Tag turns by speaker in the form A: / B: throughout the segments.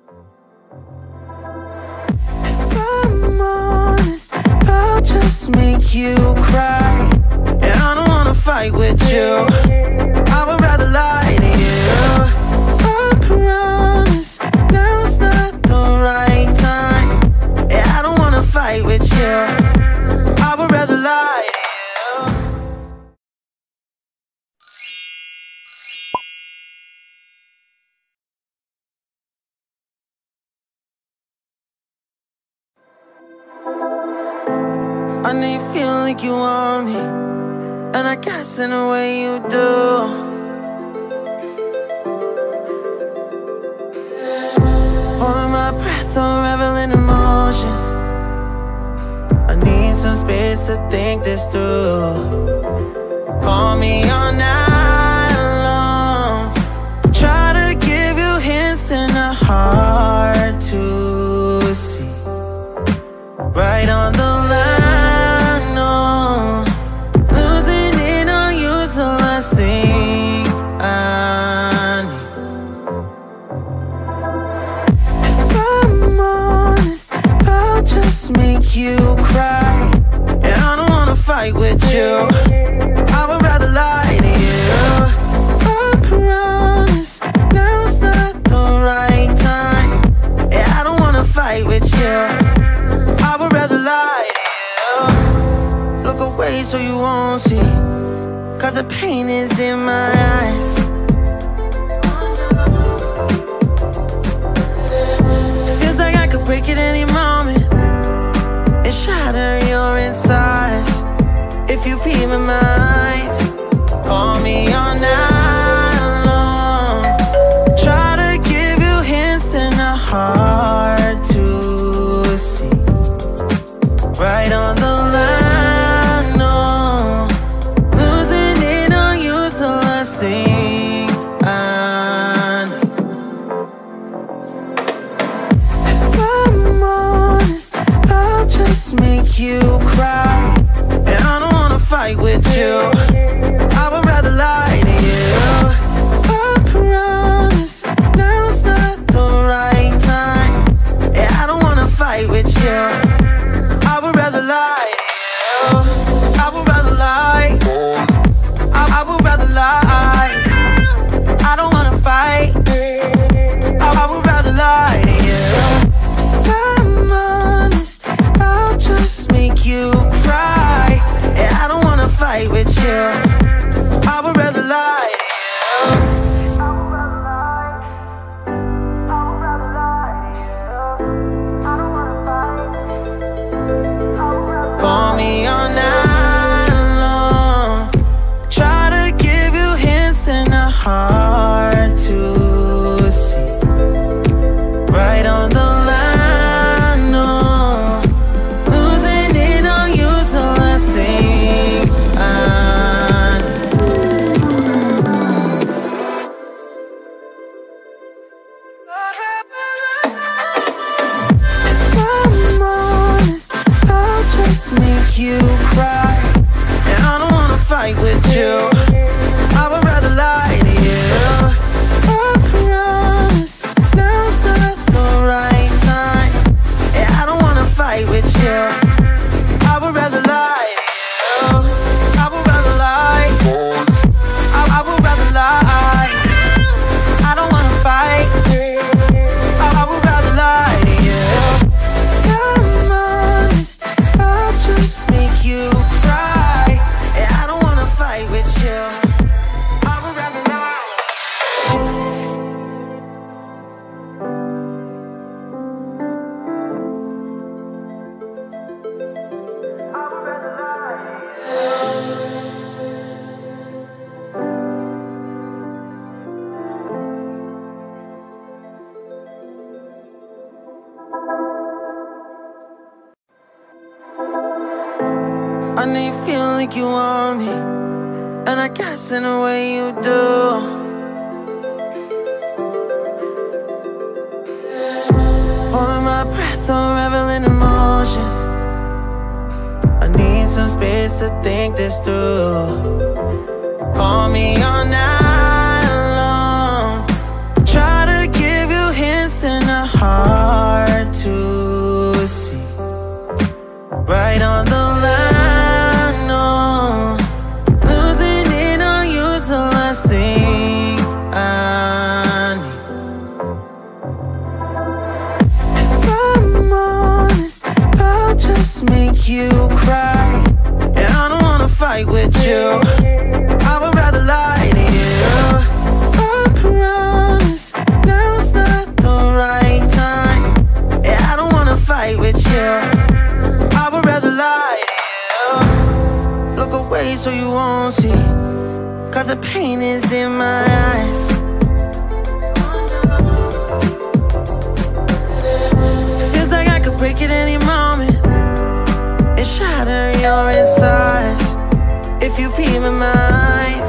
A: If I'm honest, I'll just make you cry. And I don't wanna fight with you, I would rather lie to you. I promise, now's not the right time. And I don't wanna fight with you, I would rather lie to you. I know you feel like you want me, and I guess in a way you do. Holding my breath, unraveling emotions. I need some space to think this through. Call me all night long, try to give you hints and a hard to see. Right on the line, no, losing it on you's the last thing I need. If I'm honest, I'll just make you cry. And I don't wanna fight with you, I would rather lie to you. I promise, now's not the right time. And I don't wanna fight with you, I would rather lie to you. Look away so you won't see, cause the pain is in my eyes. Feels like I could break at any moment and shatter your insides. If you read my mind, call me all night long, try to give you hints and a hard to see. Right on the line, no, losing it on you's the last thing I need. If I'm honest, I'll just make you cry. And I don't wanna fight with you, I would rather lie to you. I promise, now's not the right time. And I don't wanna fight with you, I would rather lie to you. I would rather lie, I would rather lie. I don't wanna fight, I would rather lie to you. If I'm honest, I'll just make you cry. And I don't wanna fight with you, I would rather lie to you. Call me all night long, try to give you hints and a hard to see. Right on the line, no, losing it on you's the last thing I need. If I'm honest, I'll just make you cry. And I don't wanna fight with you, I would rather lie to you. I promise, now's not the right time. And I don't wanna fight with you, I would rather lie to you. I would rather lie, I would rather lie. I don't wanna fight, I would rather lie to you. I'm honest, I'll just make you cry. And I don't wanna fight with you, I would rather lie. I would rather lie to I know you feel like you want me, and I guess in a way you do. Holding my breath, unraveling emotions. I need some space to think this through. Call me all night long, try to give you hints and a heart just make you cry, and I don't wanna fight with you. I would rather lie to you. I promise now's not the right time, and I don't wanna fight with you. I would rather lie to you. Look away so you won't see, 'cause the pain is in my eyes. Feels like I could break at any moment and shatter your insides. If you read my mind,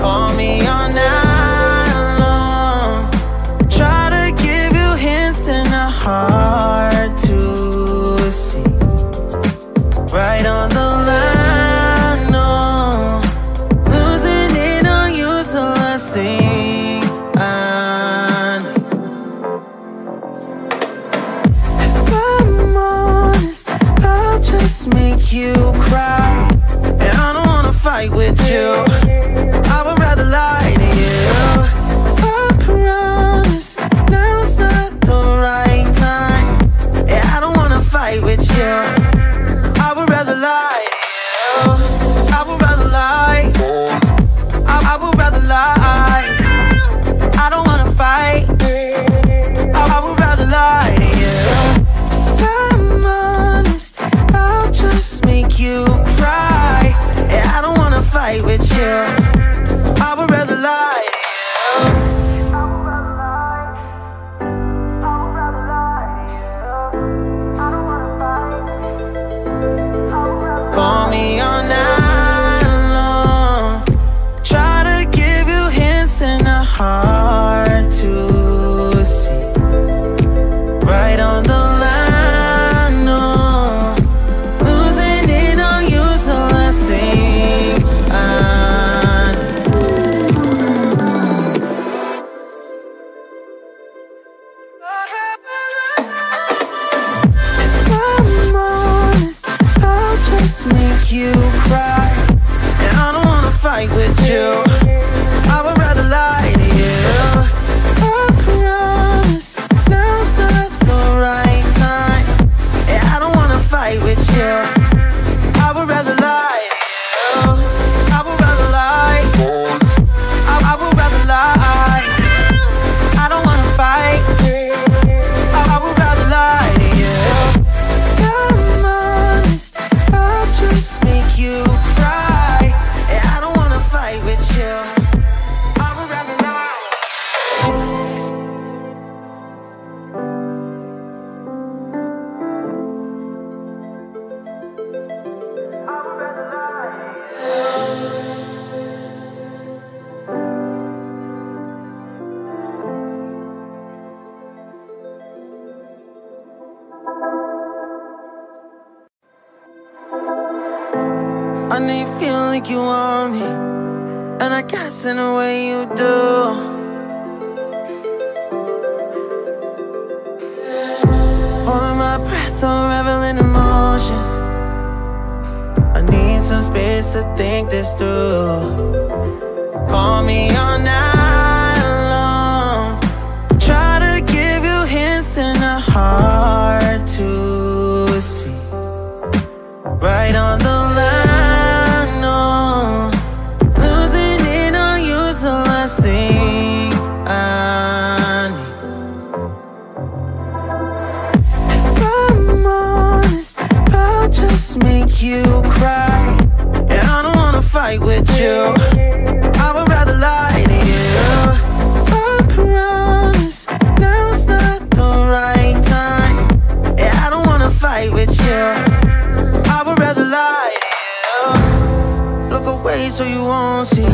A: call me all night long. Try to give you hints that are hard to see. Right on the line, no. Losing it on you's the last thing I need. If I'm honest, I'll just make you cry, and I don't wanna fight with you. I would rather lie to you. I promise now's not the right time, and I don't wanna fight with you. I would rather lie to you. I would rather lie. I would rather lie. I don't wanna fight. I would rather lie to you. If I'm honest, I'll just make you cry, and I don't wanna fight with you. I would rather lie to you. Call me all night long. Try to give you hints that are hard to see. Right on the line, no. Losing it on you's the last thing I need. If I'm honest, I'll just make you cry, and I don't wanna fight with you. I would rather lie to you. I promise now's not the right time, and I don't wanna fight with you. I would rather lie to you. I would rather lie. I would rather lie. I don't wanna fight. I would rather lie to you. If I'm honest, I'll just make you cry, and I don't wanna fight with you. I would rather lie. I would rather lie. I know you feel like you want me, and I guess in a way you do. Holding my breath, unraveling emotions. I need some space to think this through. Call me all night long. Try to give you hints that are hard to see. Right on the line, no. Losing it on you's the last thing I need. If I'm honest, I'll just make you cry, and I don't wanna fight with you. I would rather lie to you. I promise now's not the right time, and I don't wanna fight with you. I would rather lie to you. Look away so you won't see,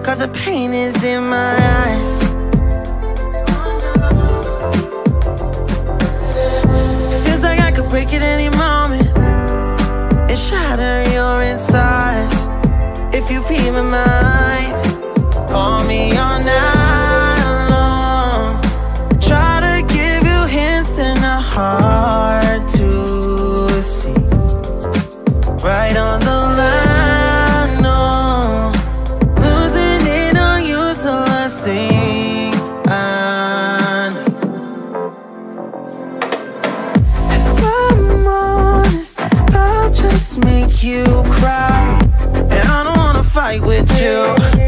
A: 'cause the pain is in my eyes. Feels like I could break at any moment and shatter your insides. If you read my mind, call me all night long. Try to give you hints that are hard to see. Right on the line, no. Losing it on you's the last thing make you cry, and I don't wanna fight with you.